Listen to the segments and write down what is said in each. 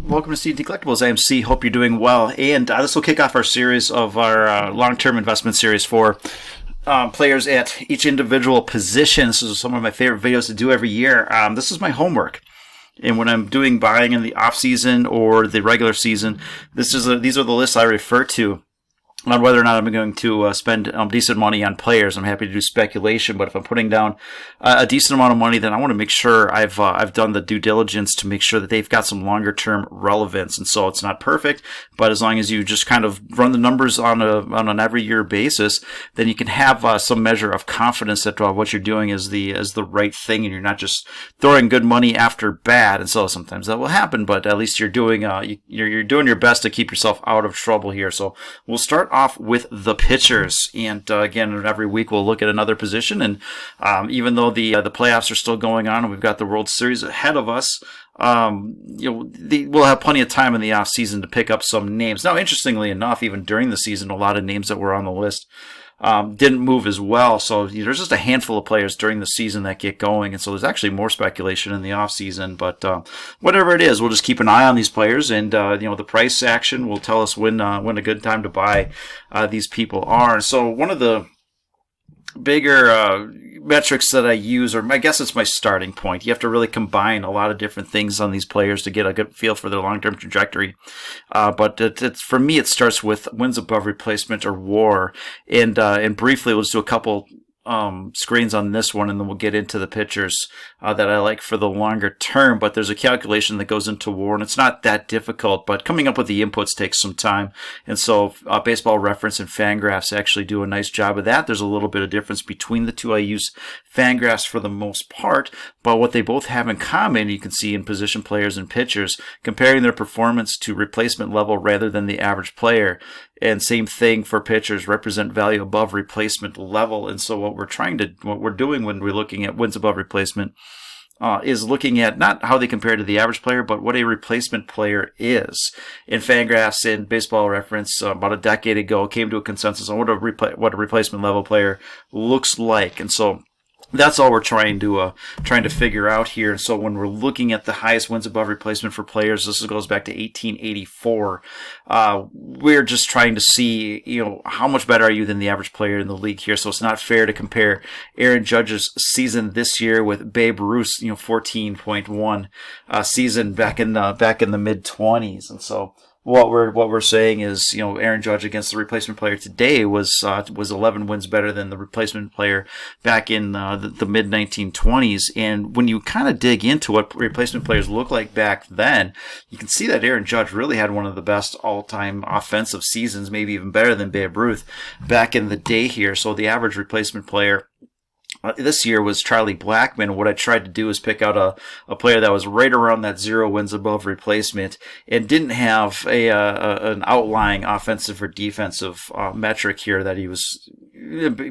welcome to CandTCollectibles. I am C. Hope you're doing well. And this will kick off our series of our long-term investment series for players at each individual position. This is some of my favorite videos to do every year. This is my homework. And when I'm doing buying in the off-season or the regular season, these are the lists I refer to on whether or not I'm going to spend decent money on players. I'm happy to do speculation, but if I'm putting down a decent amount of money, then I want to make sure I've done the due diligence to make sure that they've got some longer term relevance. And so it's not perfect, but as long as you just kind of run the numbers on an every year basis, then you can have some measure of confidence that what you're doing is the right thing, and you're not just throwing good money after bad. And so sometimes that will happen, but at least you're doing you're doing your best to keep yourself out of trouble here. So we'll start off with the pitchers, and again, every week we'll look at another position. And even though the playoffs are still going on and we've got the World Series ahead of us, we'll have plenty of time in the off season to pick up some names. Now, interestingly enough, even during the season, a lot of names that were on the list didn't move as well. So there's just a handful of players during the season that get going, and so there's actually more speculation in the off season. But whatever it is, we'll just keep an eye on these players, and the price action will tell us when a good time to buy these people are. So one of the bigger metrics that I use, or I guess it's my starting point. You have to really combine a lot of different things on these players to get a good feel for their long-term trajectory. But for me, it starts with wins above replacement or WAR. And briefly, we'll just do a couple screens on this one, and then we'll get into the pitchers that I like for the longer term. But there's a calculation that goes into WAR, and it's not that difficult, but coming up with the inputs takes some time. And so Baseball Reference and Fangraphs actually do a nice job of that. There's a little bit of difference between the two. I use Fangraphs for the most part, but what they both have in common, you can see in position players and pitchers, comparing their performance to replacement level rather than the average player. And same thing for pitchers, represent value above replacement level. And so what we're doing when we're looking at wins above replacement is looking at not how they compare to the average player, but what a replacement player is. In Fangraphs and Baseball Reference, about a decade ago, came to a consensus on what a replacement level player looks like. And so that's all we're trying to figure out here. And so when we're looking at the highest wins above replacement for players, this goes back to 1884. We're just trying to see, how much better are you than the average player in the league here. So it's not fair to compare Aaron Judge's season this year with Babe Ruth's, 14.1 season back in the mid 20s. And so what we're saying is, Aaron Judge against the replacement player today was 11 wins better than the replacement player back in the mid 1920s. And when you kind of dig into what replacement players look like back then, you can see that Aaron Judge really had one of the best all-time offensive seasons, maybe even better than Babe Ruth back in the day here. So the average replacement player this year was Charlie Blackmon. What I tried to do is pick out a player that was right around that 0 wins above replacement and didn't have an outlying offensive or defensive metric here, that he was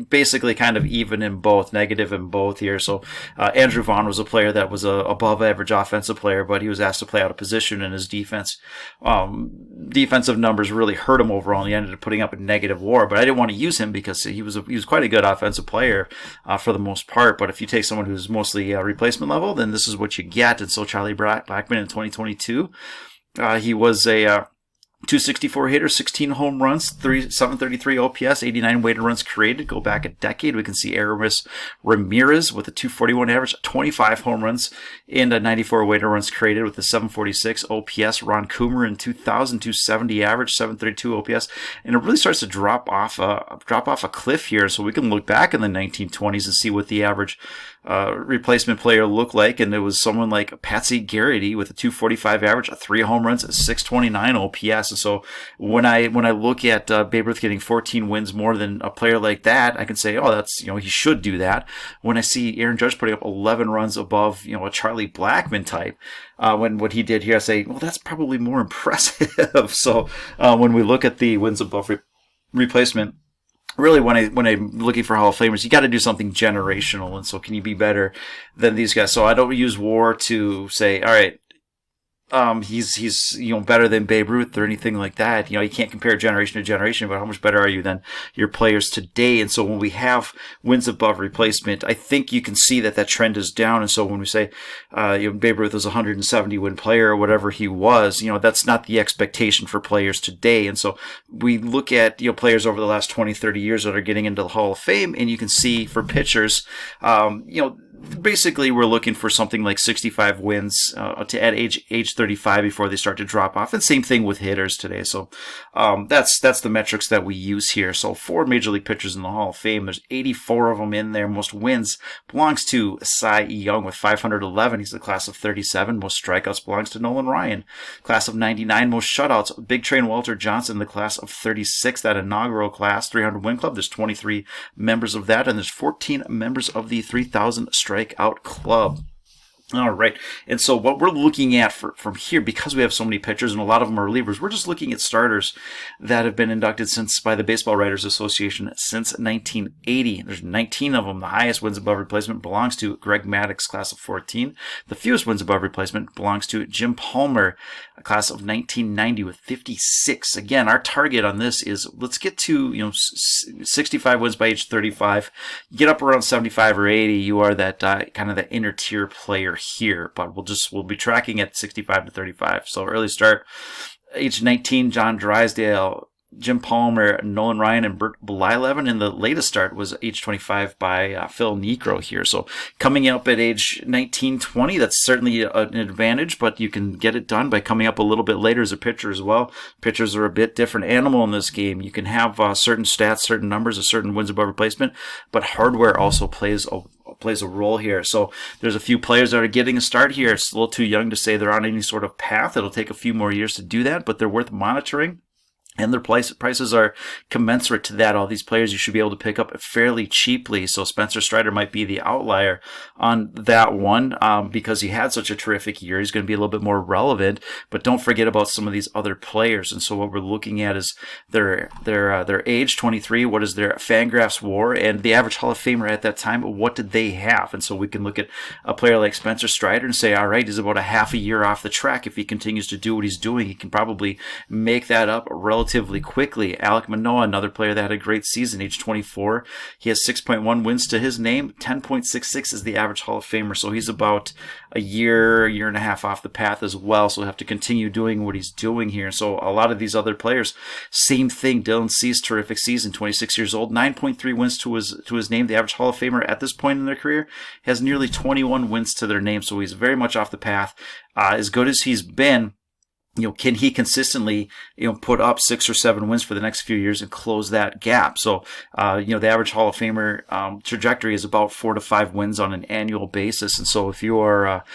basically kind of even in both, negative in both here. So Andrew Vaughn was a player that was a above average offensive player, but he was asked to play out of position, and his defensive numbers really hurt him overall, and he ended up putting up a negative WAR. But I didn't want to use him because he was quite a good offensive player for the most part. But if you take someone who's mostly replacement level, then this is what you get. And so Charlie Blackmon in 2022, he was a 264 hitter, 16 home runs, 733 OPS, 89 weighted runs created. Go back a decade, we can see Aramis Ramirez with a 241 average, 25 home runs, and 94 weighted runs created with a 746 OPS. Ron Coomer in 2000, 270 average, 732 OPS, and it really starts to drop off a cliff here. So we can look back in the 1920s and see what the average replacement player looked like, and it was someone like Patsy Garrity with a 245 average, 3 home runs, 629 OPS. And so when I look at Babe Ruth getting 14 wins more than a player like that, I can say, oh, that's, he should do that. When I see Aaron Judge putting up 11 runs above, a Charlie Blackmon type, when what he did here, I say, well, that's probably more impressive. So when we look at the wins above replacement, really, when I'm looking for Hall of Famers, you got to do something generational. And so can you be better than these guys? So I don't use WAR to say, all right, He's better than Babe Ruth or anything like that. You can't compare generation to generation, but how much better are you than your players today? And so when we have wins above replacement, I think you can see that trend is down. And so when we say Babe Ruth was a 170 win player or whatever he was, that's not the expectation for players today. And so we look at players over the last 20, 30 years that are getting into the Hall of Fame, and you can see for pitchers, basically we're looking for something like 65 wins to at age 35 before they start to drop off, and same thing with hitters today. So that's the metrics that we use here. So 4 major league pitchers in the Hall of Fame, there's 84 of them in there. Most wins belongs to Cy Young with 511. He's the class of 37. Most strikeouts belongs to Nolan Ryan, class of 99. Most shutouts, Big Train Walter Johnson, the class of 36. That inaugural class 300 win club, there's 23 members of that, and there's 14 members of the 3,000 strikeout club. All right. And so what we're looking at from here, because we have so many pitchers and a lot of them are relievers, we're just looking at starters that have been inducted by the Baseball Writers Association since 1980. There's 19 of them. The highest wins above replacement belongs to Greg Maddux, class of 14. The fewest wins above replacement belongs to Jim Palmer, a class of 1990 with 56. Again, our target on this is let's get to 65 wins by age 35. Get up around 75 or 80. You are that kind of the inner tier player here, but we'll be tracking at 65 to 35. So early start, age 19, John Drysdale, Jim Palmer, Nolan Ryan, and Bert Blyleven. And the latest start was age 25 by Phil Niekro here. So coming up at age 19, 20, that's certainly an advantage, but you can get it done by coming up a little bit later as a pitcher as well. Pitchers are a bit different animal in this game. You can have certain stats, certain numbers, a certain wins above replacement, but hardware also plays a role here. So there's a few players that are getting a start here. It's a little too young to say they're on any sort of path. It'll take a few more years to do that, but they're worth monitoring. And their prices are commensurate to that. All these players you should be able to pick up fairly cheaply. So Spencer Strider might be the outlier on that one because he had such a terrific year. He's going to be a little bit more relevant. But don't forget about some of these other players. And so what we're looking at is their age, 23. What is their Fangraphs WAR? And the average Hall of Famer at that time, what did they have? And so we can look at a player like Spencer Strider and say, all right, he's about a half a year off the track. If he continues to do what he's doing, he can probably make that up relatively quickly. Alek Manoah, another player that had a great season, age 24. He has 6.1 wins to his name. 10.66 is the average Hall of Famer. So he's about a year and a half off the path as well. So he'll have to continue doing what he's doing here. So a lot of these other players, same thing. Dylan Cease, terrific season, 26 years old, 9.3 wins to his name. The average Hall of Famer at this point in their career has nearly 21 wins to their name. So he's very much off the path. As good as he's been, can he consistently, put up 6 or 7 wins for the next few years and close that gap? So, the average Hall of Famer trajectory is about 4 to 5 wins on an annual basis. And so if you're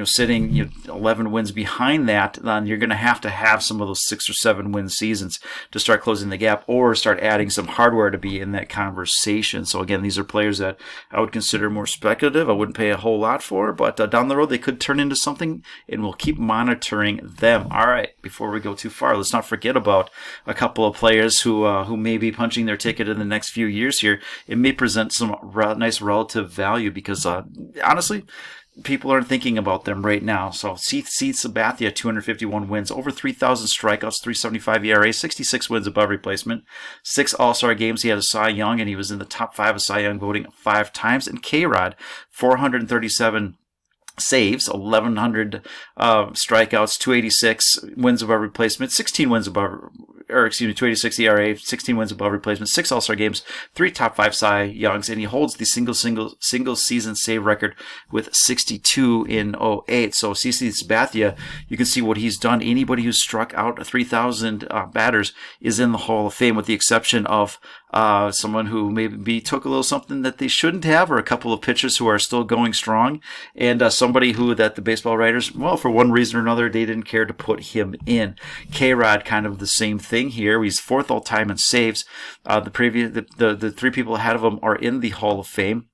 sitting 11 wins behind that, then you're going to have some of those 6 or 7 win seasons to start closing the gap or start adding some hardware to be in that conversation. So again, these are players that I would consider more speculative. I wouldn't pay a whole lot for, but down the road they could turn into something, and we'll keep monitoring them. All right, before we go too far, let's not forget about a couple of players who may be punching their ticket in the next few years here. It may present some nice relative value because honestly, people aren't thinking about them right now. So C. Sabathia, 251 wins, over 3,000 strikeouts, 375 ERA, 66 wins above replacement, 6 All-Star games. He had a Cy Young, and he was in the top 5 of Cy Young voting 5 times. And K-Rod, 437 saves, 1,100 strikeouts, 286 wins above replacement, 286 ERA, 16 wins above replacement, 6 All-Star games, 3 top 5 Cy Youngs, and he holds the single season save record with 62 in '08. So CC Sabathia, you can see what he's done. Anybody who's struck out 3,000 batters is in the Hall of Fame, with the exception of someone who maybe took a little something that they shouldn't have, or a couple of pitchers who are still going strong, and somebody that the baseball writers, well, for one reason or another, they didn't care to put him in. K-Rod, kind of the same thing here. He's 4th all time in saves. The 3 people ahead of him are in the Hall of Fame.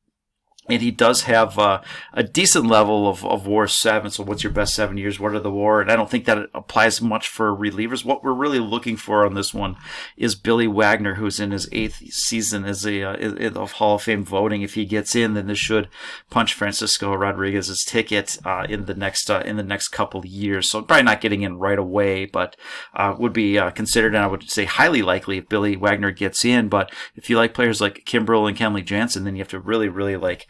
And he does have a decent level of WAR 7. So what's your best 7 years? What are the WAR? And I don't think that it applies much for relievers. What we're really looking for on this one is Billy Wagner, who's in his 8th season as of Hall of Fame voting. If he gets in, then this should punch Francisco Rodriguez's ticket in the next couple of years. So probably not getting in right away, but would be considered, and I would say highly likely if Billy Wagner gets in. But if you like players like Kimbrel and Kenley Jansen, then you have to really, really like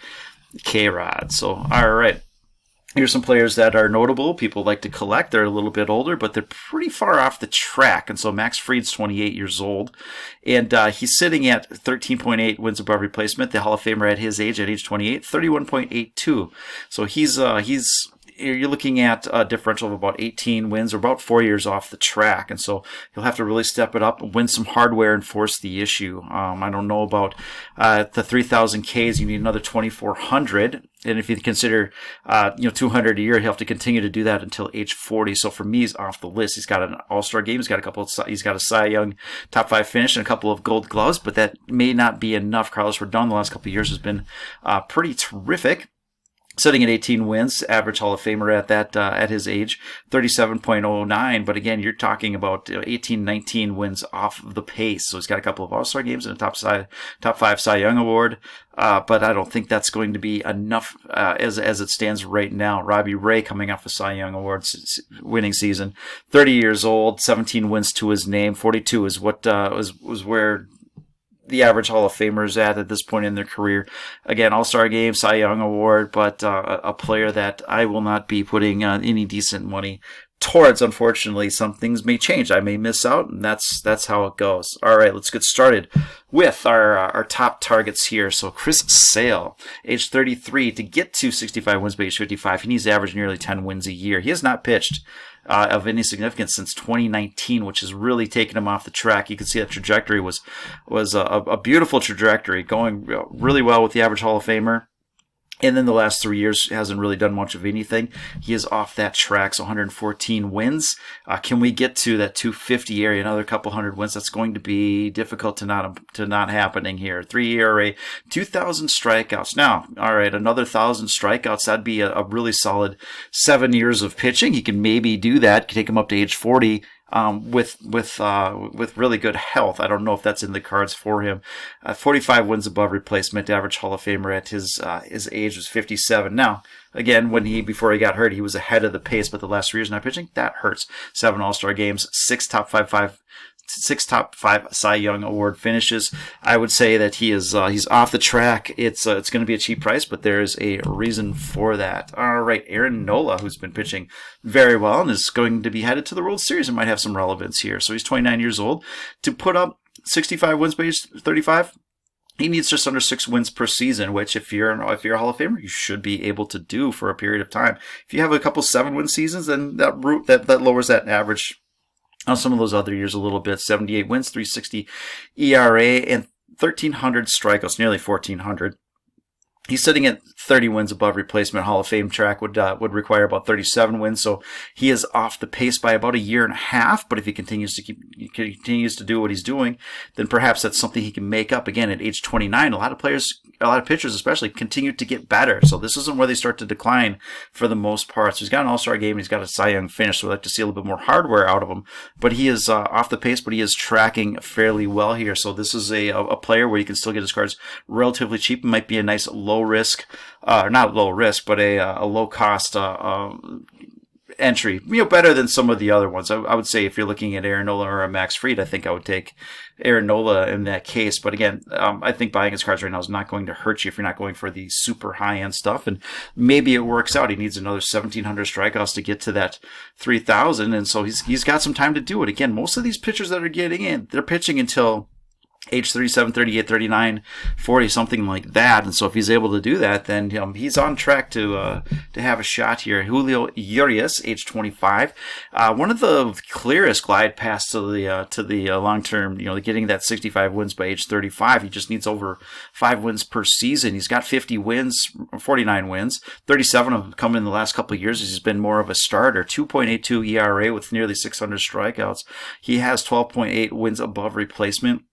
K-Rod. So, all right. Here's some players that are notable. People like to collect. They're a little bit older, but they're pretty far off the track. And so Max Fried's 28 years old, and he's sitting at 13.8 wins above replacement. The Hall of Famer at his age, at age 28, 31.82. So you're looking at a differential of about 18 wins, or about 4 years off the track. And so he'll have to really step it up, win some hardware, and force the issue. I don't know about the 3,000 Ks. You need another 2,400. And if you consider, 200 a year, he'll have to continue to do that until age 40. So for me, he's off the list. He's got an All-Star game. He's got a Cy Young top 5 finish and a couple of Gold Gloves, but that may not be enough. Carlos Rodon the last couple of years has been pretty terrific. Sitting at 18 wins, average Hall of Famer at his age, 37.09. But again, you're talking about 18, 19 wins off of the pace. So he's got a couple of All-Star games and a top 5 Cy Young Award. But I don't think that's going to be enough as it stands right now. Robbie Ray, coming off a Cy Young Awards winning season, 30 years old, 17 wins to his name. 42 is what was where the average Hall of Famer is at this point in their career. Again, All-Star Game, Cy Young Award, but a player that I will not be putting any decent money towards. Unfortunately, some things may change. I may miss out, and that's how it goes. All right, let's get started with our top targets here. So Chris Sale, age 33, to get to 65 wins by age 55, he needs to average nearly 10 wins a year. He has not pitched of any significance since 2019, which has really taken him off the track. You can see that trajectory was a beautiful trajectory, going really well with the average Hall of Famer. And then the last 3 years hasn't really done much of anything. He is off that track, so 114 wins. Can we get to that 250 area, another couple hundred wins? That's going to be difficult to not happening here. 3 ERA, 2,000 strikeouts. Now, all right, another 1,000 strikeouts. That'd be a really solid 7 years of pitching. He can maybe do that. Take him up to age 40. With really good health. I don't know if that's in the cards for him. 45 wins above replacement. Average Hall of Famer at his age was 57. Now, again, before he got hurt, he was ahead of the pace, but the last 3 years not pitching, that hurts. 7 All-Star games, 6 top 5 Cy Young Award finishes. I would say that he's off the track. It's going to be a cheap price, but there is a reason for that. All right, Aaron Nola, who's been pitching very well and is going to be headed to the World Series and might have some relevance here. So he's 29 years old. To put up 65 wins by age 35, he needs just under 6 wins per season, which if you're a Hall of Famer, you should be able to do for a period of time. If you have a couple 7-win seasons, then that lowers that average on some of those other years a little bit. 78 wins, 360 ERA, and 1,300 strikeouts, nearly 1,400. He's sitting at 30 wins above replacement. Hall of Fame track would require about 37 wins, so he is off the pace by about a year and a half. But if he continues to do what he's doing, then perhaps that's something he can make up. Again, at age 29, a lot of pitchers especially, continue to get better. So this isn't where they start to decline for the most part. So he's got an All-Star game, and he's got a Cy Young finish, so we'd like to see a little bit more hardware out of him. But he is off the pace, but he is tracking fairly well here. So this is a player where you can still get his cards relatively cheap. It might be a nice low risk, not low risk, but a low cost entry. Better than some of the other ones. I would say if you're looking at Aaron Nola or a Max Fried, I think I would take Aaron Nola in that case. But again, I think buying his cards right now is not going to hurt you if you're not going for the super high-end stuff. And maybe it works out. He needs another 1,700 strikeouts to get to that 3,000. And so he's got some time to do it. Again, most of these pitchers that are getting in, they're pitching until age 37, 38, 39, 40, something like that. And so if he's able to do that, then he's on track to have a shot here. Julio Urias, age 25, one of the clearest glide paths to the long term. Getting that 65 wins by age 35. He just needs over 5 wins per season. He's got 50 wins, 49 wins, 37 of them come in the last couple of years as he's been more of a starter. 2.82 ERA with nearly 600 strikeouts. He has 12.8 wins above replacement.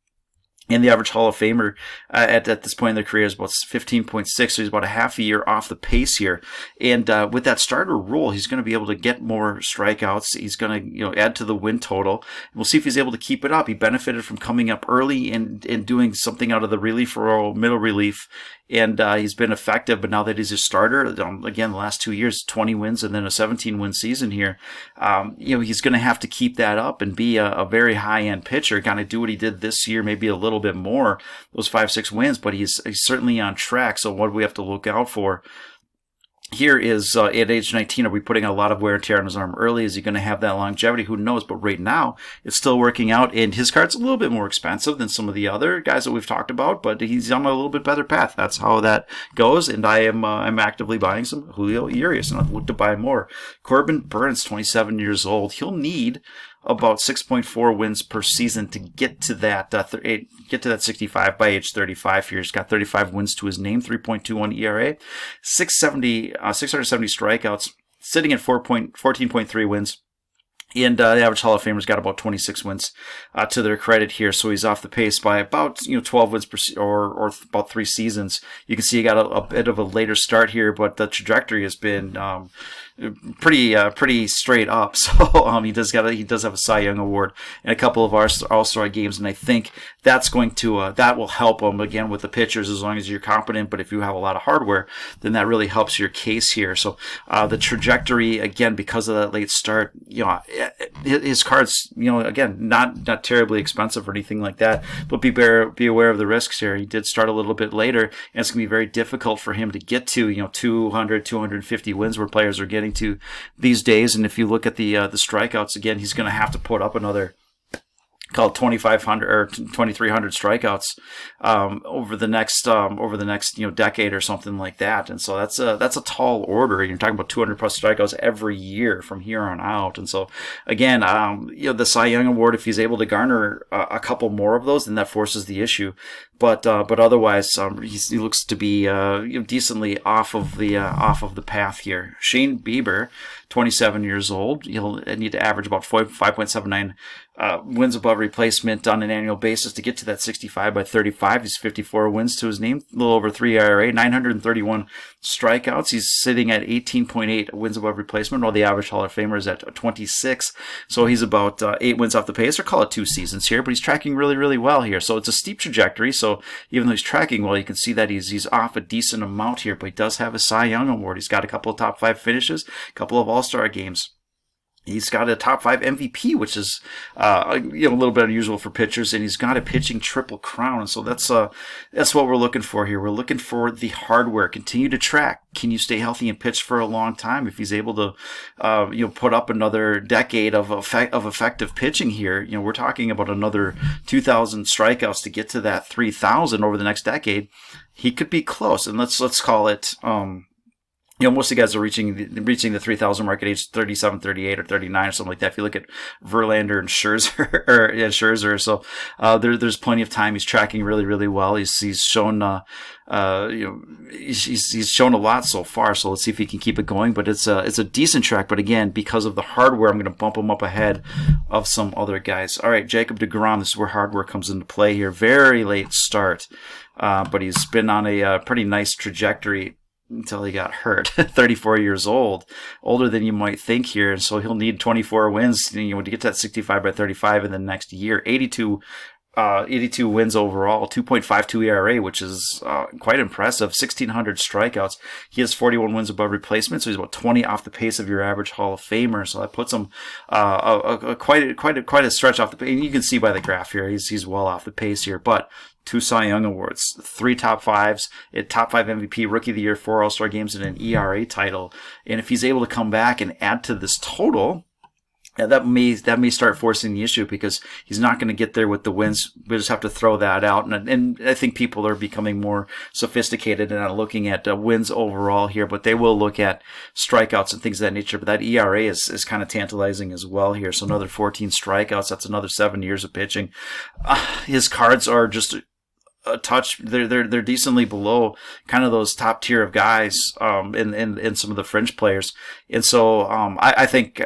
And the average Hall of Famer at this point in their career is about 15.6, so he's about a half a year off the pace here. And with that starter role, he's going to be able to get more strikeouts. He's going to add to the win total. We'll see if he's able to keep it up. He benefited from coming up early and doing something out of the relief role, middle relief, and he's been effective. But now that he's a starter, again, the last 2 years, 20 wins and then a 17-win season here, he's going to have to keep that up and be a very high-end pitcher, kind of do what he did this year, maybe a little bit more, those 5-6 wins, but he's certainly on track. So what do we have to look out for here is at age 19, are we putting a lot of wear and tear on his arm early? Is he going to have that longevity? Who knows? But right now, it's still working out, and his card's a little bit more expensive than some of the other guys that we've talked about, but he's on a little bit better path. That's how that goes, and I'm actively buying some Julio Urias, and I'll look to buy more. Corbin Burns, 27 years old. He'll need about 6.4 wins per season to get to that 65 by age 35 here. He's got 35 wins to his name, 3.21 ERA, 670 strikeouts, sitting at 14.3 wins. And the average Hall of Famer's got about 26 wins to their credit here, so he's off the pace by about 12 wins per or about 3 seasons. You can see he got a bit of a later start here, but the trajectory has been pretty straight up. So he does have a Cy Young award and a couple of All-Star games, and I think that's going to that will help him again with the pitchers as long as you're competent. But if you have a lot of hardware, then that really helps your case here. So the trajectory again, because of that late start, his cards, again, not terribly expensive or anything like that, but be aware of the risks here. He did start a little bit later, and it's going to be very difficult for him to get to 200, 250 wins where players are getting to these days. And if you look at the strikeouts again, he's going to have to put up another, call it 2,500 or 2,300 strikeouts over the next decade or something like that. And so that's a tall order. You're talking about 200 plus strikeouts every year from here on out. And so again, the Cy Young Award, if he's able to garner a couple more of those, then that forces the issue. But otherwise, he looks to be decently off of the path here. Shane Bieber, 27 years old. He'll need to average about 5.79 wins above replacement on an annual basis to get to that 65 by 35. He's 54 wins to his name, a little over 3 ERA, 931 strikeouts. He's sitting at 18.8 wins above replacement, while the average Hall of Famer is at 26. So he's about 8 wins off the pace, or call it 2 seasons here, but he's tracking really, really well here. So it's a steep trajectory. So even though he's tracking well, you can see that he's off a decent amount here, but he does have a Cy Young Award. He's got a couple of top 5 finishes, a couple of All-Star games. He's got a top 5 MVP, which is a little bit unusual for pitchers, and he's got a pitching triple crown. And so that's what we're looking for here. We're looking for the hardware. Continue to track. Can you stay healthy and pitch for a long time? If he's able to put up another decade of effective pitching here, we're talking about another 2,000 strikeouts to get to that 3,000 over the next decade. He could be close, and let's call it. Most of the guys are reaching the 3,000 mark at age 37, 38, or 39 or something like that. If you look at Verlander and Scherzer, so there's plenty of time. He's tracking really, really well. He's shown he's shown a lot so far. So let's see if he can keep it going. But it's a decent track. But again, because of the hardware, I'm going to bump him up ahead of some other guys. All right, Jacob deGrom. This is where hardware comes into play here. Very late start, but he's been on a pretty nice trajectory until he got hurt. 34 years old, older than you might think here, and so he'll need 24 wins to get to that 65 by 35 in the next year. 82 wins overall, 2.52 ERA, which is quite impressive. 1,600 strikeouts. He has 41 wins above replacement, so he's about 20 off the pace of your average Hall of Famer. So that puts him quite a stretch off the pace. And you can see by the graph here, he's well off the pace here, but 2 Cy Young Awards, 3 top 5s, a top 5 MVP, Rookie of the Year, 4 All-Star games, and an ERA title. And if he's able to come back and add to this total, that may start forcing the issue, because he's not going to get there with the wins. We just have to throw that out. And I think people are becoming more sophisticated and not looking at wins overall here, but they will look at strikeouts and things of that nature. But that ERA is kind of tantalizing as well here. So another 14 strikeouts. That's another 7 years of pitching. His cards are just a touch. They're decently below kind of those top tier of guys in some of the fringe players, and so I think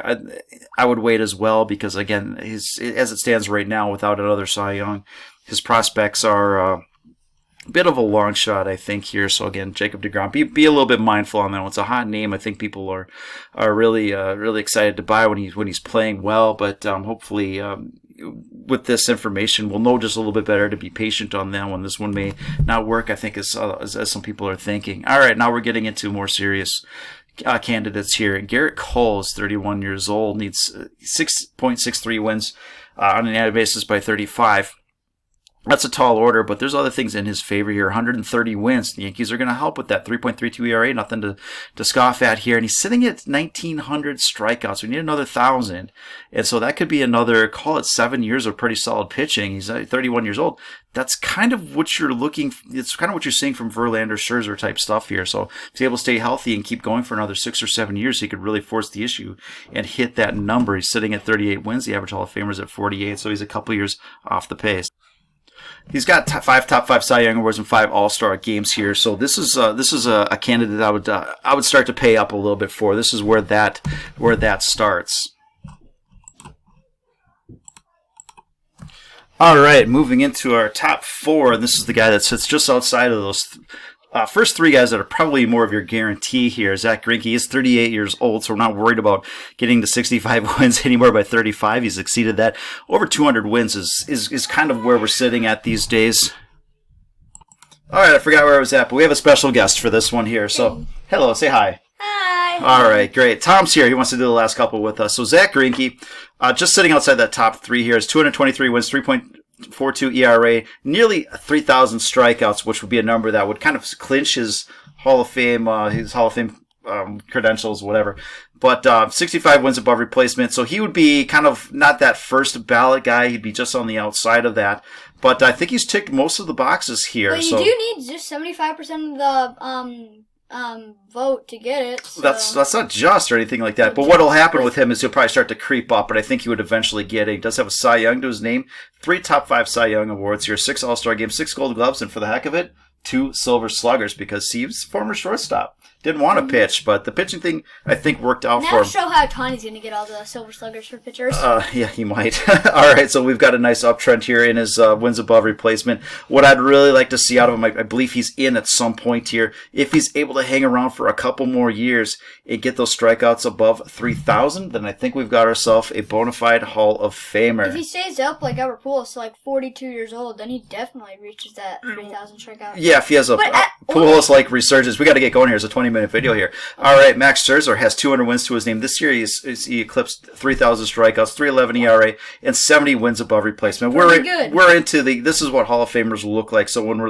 I would wait as well, because again, as it stands right now, without another Cy Young, his prospects are a bit of a long shot, I think, here. So again, Jacob deGrom, be a little bit mindful on that one. It's a hot name. I think people are really excited to buy when he's playing well. But hopefully, with this information, we'll know just a little bit better to be patient on that one. This one may not work, I think, as some people are thinking. All right, now we're getting into more serious candidates here. Garrett Cole is 31 years old, needs 6.63 wins on an annual basis by 35. That's a tall order, but there's other things in his favor here. 130 wins. The Yankees are going to help with that. 3.32 ERA, nothing to scoff at here. And he's sitting at 1,900 strikeouts. We need another 1,000. And so that could be another, call it 7 years of pretty solid pitching. He's 31 years old. That's kind of what you're it's kind of what you're seeing from Verlander, Scherzer type stuff here. So if he's able to stay healthy and keep going for another 6 or 7 years, he could really force the issue and hit that number. He's sitting at 38 wins. The average Hall of Famer is at 48, so he's a couple years off the pace. He's got top five Cy Young awards and 5 All-Star games here. So this is a candidate I would start to pay up a little bit for. This is where that starts. All right, moving into our top 4. This is the guy that sits just outside of those first 3 guys that are probably more of your guarantee here. Zach Greinke is 38 years old, so we're not worried about getting to 65 wins anymore by 35. He's exceeded that. Over 200 wins is kind of where we're sitting at these days. All right, I forgot where I was at, but we have a special guest for this one here. So, hello, say hi. Hi. All right, great. Tom's here. He wants to do the last couple with us. So Zach Greinke, just sitting outside that top 3 here, is 223 wins, 3.42 ERA, nearly 3,000 strikeouts, which would be a number that would kind of clinch his Hall of Fame credentials, whatever. But 65 wins above replacement, so he would be kind of not that first ballot guy. He'd be just on the outside of that. But I think he's ticked most of the boxes here. But you do need just 75% of the vote to get it. So. That's not just or anything like that. But what will happen with him is he'll probably start to creep up, but I think he would eventually get it. He does have a Cy Young to his name, 3 top 5 Cy Young awards here, 6 All-Star games, 6 Gold Gloves, and for the heck of it, 2 Silver Sluggers because he was former shortstop. Didn't want to pitch, but the pitching thing, I think, worked out for him. Now show how Tawny's going to get all the Silver Sluggers for pitchers. Yeah, he might. All right, so we've got a nice uptrend here in his wins above replacement. What I'd really like to see out of him, I believe he's in at some point here. If he's able to hang around for a couple more years and get those strikeouts above 3,000, then I think we've got ourselves a bona fide Hall of Famer. If he stays up like Albert Pujols, so like 42 years old, then he definitely reaches that 3,000 strikeout. Yeah, if he has a Pujols-like resurgence. We got to get going here. It's a 20-minute video here. All right, Max Scherzer has 200 wins to his name. This year he eclipsed 3,000 strikeouts, 3.11 ERA, and 70 wins above replacement. We're into this is what Hall of Famers will look like. So when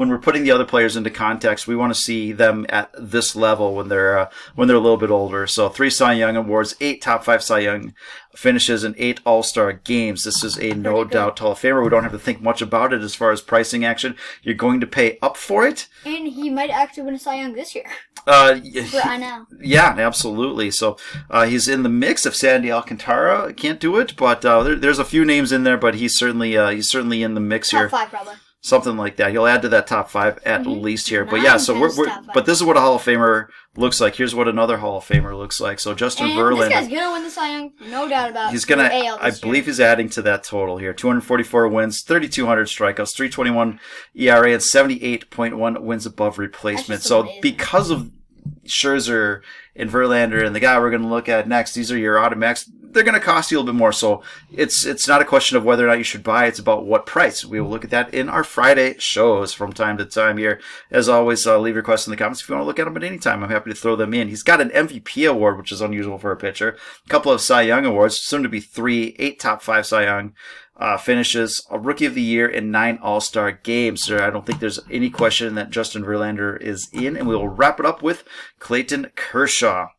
we're putting the other players into context, we want to see them at this level when they're a little bit older. So 3 Cy Young awards, 8 top 5 Cy Young finishes, and 8 All-Star games. This is a no-doubt Hall of Famer. We don't have to think much about it as far as pricing action. You're going to pay up for it. And he might actually win a Cy Young this year. I know. Yeah, absolutely. So he's in the mix. If Sandy Alcantara can't do it, but there's a few names in there, but he's certainly in the mix here. Top 5 probably. Something like that. He'll add to that top 5 at least here. But yeah, so but this is what a Hall of Famer looks like. Here's what another Hall of Famer looks like. So Justin Verlander. This guy's gonna win the Cy Young, no doubt about it. He's gonna. I believe he's adding to that total here. 244 wins, 3,200 strikeouts, 3.21 ERA, and 78.1 wins above replacement. So amazing. Because of Scherzer and Verlander and the guy we're going to look at next, these are your automatics. They're going to cost you a little bit more, so it's not a question of whether or not you should buy. It's about what price. We will look at that in our Friday shows from time to time here. As always, leave your questions in the comments if you want to look at them at any time. I'm happy to throw them in. He's got an MVP award, which is unusual for a pitcher. A couple of Cy Young awards, soon to be 3, 8 top 5 Cy Young finishes, a Rookie of the Year, and 9 All-Star games. I don't think there's any question that Justin Verlander is in, and we will wrap it up with Clayton Kershaw,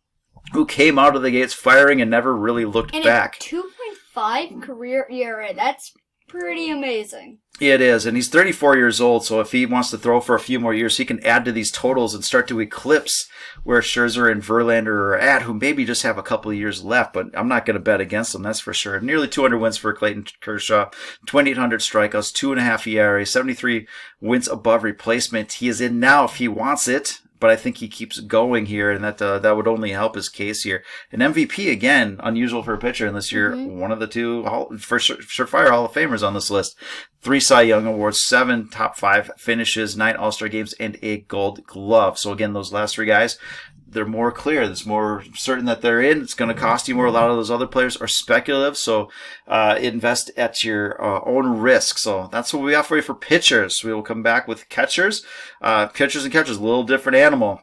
who came out of the gates firing and never really looked back. 2.5 career ERA. That's pretty amazing. It is, and he's 34 years old, so if he wants to throw for a few more years, he can add to these totals and start to eclipse where Scherzer and Verlander are at, who maybe just have a couple of years left, but I'm not going to bet against them, that's for sure. Nearly 200 wins for Clayton Kershaw, 2,800 strikeouts, 2.5 ERA, 73 wins above replacement. He is in now if he wants it. but I think he keeps going here, and that would only help his case here. An MVP, again, unusual for a pitcher unless you're one of the two surefire Hall of Famers on this list. 3 Cy Young Awards, 7 top 5 finishes, 9 All-Star games, and a Gold Glove. So again, those last 3 guys, they're more clear. It's more certain that they're in. It's going to cost you more. A lot of those other players are speculative, so invest at your own risk. So that's what we got for you for pitchers. We will come back with catchers. Pitchers and catchers, a little different animal.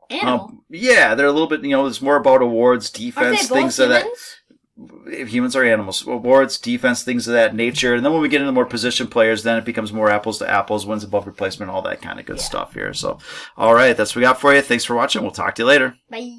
Yeah, they're a little bit, it's more about awards, defense, things of that. Humans are animals. Awards, defense, things of that nature. And then when we get into more position players, then it becomes more apples to apples, wins above replacement, all that kind of good stuff here. So, all right, that's what we got for you. Thanks for watching. We'll talk to you later. Bye.